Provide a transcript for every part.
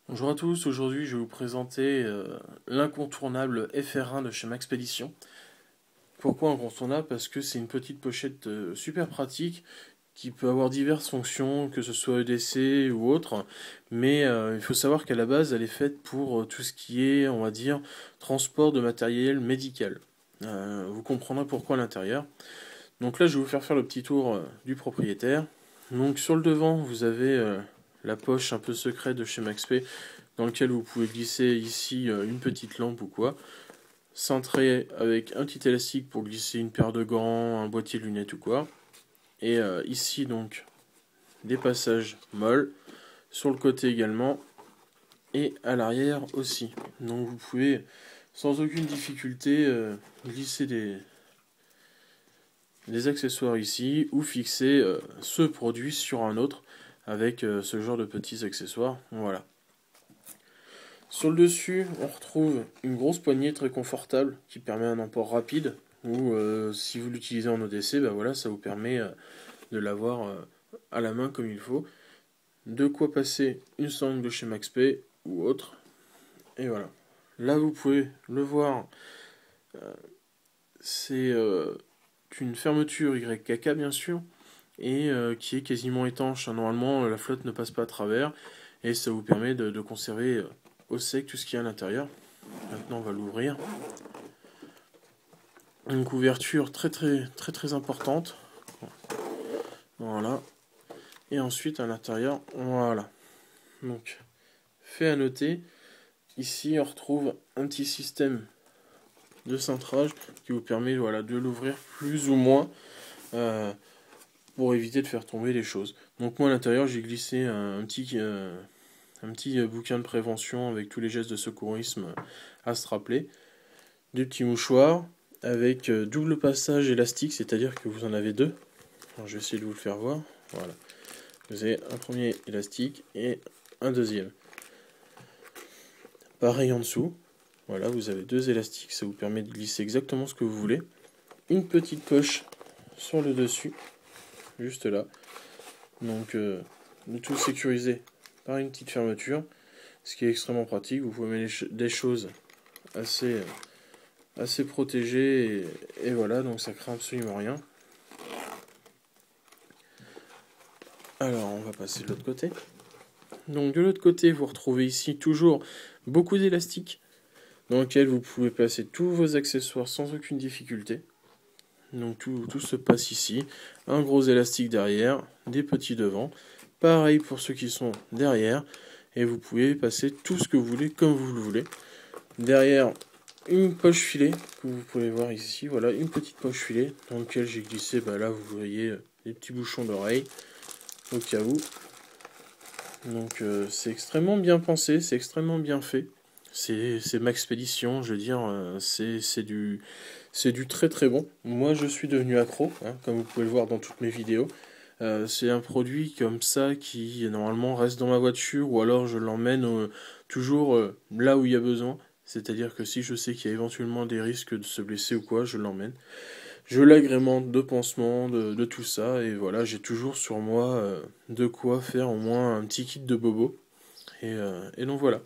Bonjour à tous, aujourd'hui je vais vous présenter l'incontournable FR1 de chez Maxpédition. Pourquoi incontournable? Parce que c'est une petite pochette super pratique qui peut avoir diverses fonctions, que ce soit EDC ou autre, mais il faut savoir qu'à la base elle est faite pour tout ce qui est, on va dire, transport de matériel médical. Vous comprendrez pourquoi à l'intérieur. Donc là je vais vous faire le petit tour du propriétaire. Donc sur le devant vous avez la poche un peu secrète de chez Maxp dans lequel vous pouvez glisser ici une petite lampe ou quoi, centré avec un petit élastique pour glisser une paire de gants, un boîtier de lunettes ou quoi, et ici donc des passages molles, sur le côté également, et à l'arrière aussi. Donc vous pouvez sans aucune difficulté glisser des accessoires ici, ou fixer ce produit sur un autre avec ce genre de petits accessoires, voilà. Sur le dessus, on retrouve une grosse poignée très confortable qui permet un emport rapide, ou si vous l'utilisez en ODC, bah voilà, ça vous permet de l'avoir à la main comme il faut. De quoi passer une sangle de chez MaxP ou autre. Et voilà. Là, vous pouvez le voir, c'est une fermeture YKK bien sûr, et qui est quasiment étanche. Normalement, la flotte ne passe pas à travers, et ça vous permet de conserver au sec tout ce qu'il y a à l'intérieur. Maintenant, on va l'ouvrir. Une couverture très importante. Voilà. Et ensuite, à l'intérieur, voilà. Donc, fait à noter, ici, on retrouve un petit système de cintrage qui vous permet, voilà, de l'ouvrir plus ou moins pour éviter de faire tomber les choses. Donc, moi, à l'intérieur, j'ai glissé un petit bouquin de prévention avec tous les gestes de secourisme à se rappeler. Des petits mouchoirs avec double passage élastique, c'est-à-dire que vous en avez deux. Alors, je vais essayer de vous le faire voir. Voilà. Vous avez un premier élastique et un deuxième. Pareil en dessous. Voilà, vous avez deux élastiques, ça vous permet de glisser exactement ce que vous voulez. Une petite poche sur le dessus, juste là. Donc, le tout sécurisé par une petite fermeture, ce qui est extrêmement pratique. Vous pouvez mettre des choses assez protégées et voilà, donc ça craint absolument rien. Alors, on va passer de l'autre côté. Donc, de l'autre côté, vous retrouvez ici toujours beaucoup d'élastiques dans lequel vous pouvez placer tous vos accessoires sans aucune difficulté. Donc, tout se passe ici. Un gros élastique derrière, des petits devant. Pareil pour ceux qui sont derrière. Et vous pouvez passer tout ce que vous voulez comme vous le voulez. Derrière, une poche filet que vous pouvez voir ici. Voilà, une petite poche filet dans laquelle j'ai glissé, bah là, vous voyez, des petits bouchons d'oreilles au cas où. Donc c'est extrêmement bien pensé, c'est extrêmement bien fait. C'est Maxpédition, je veux dire, c'est du très bon. Moi je suis devenu accro, hein, comme vous pouvez le voir dans toutes mes vidéos. C'est un produit comme ça qui normalement reste dans ma voiture ou alors je l'emmène toujours là où il y a besoin. C'est-à-dire que si je sais qu'il y a éventuellement des risques de se blesser ou quoi, je l'emmène. Je l'agrémente de pansements, de tout ça, et voilà, j'ai toujours sur moi de quoi faire au moins un petit kit de bobo. Et donc voilà.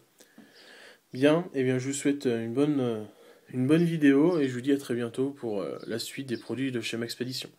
Bien, et bien je vous souhaite une bonne vidéo, et je vous dis à très bientôt pour la suite des produits de chez Maxpédition.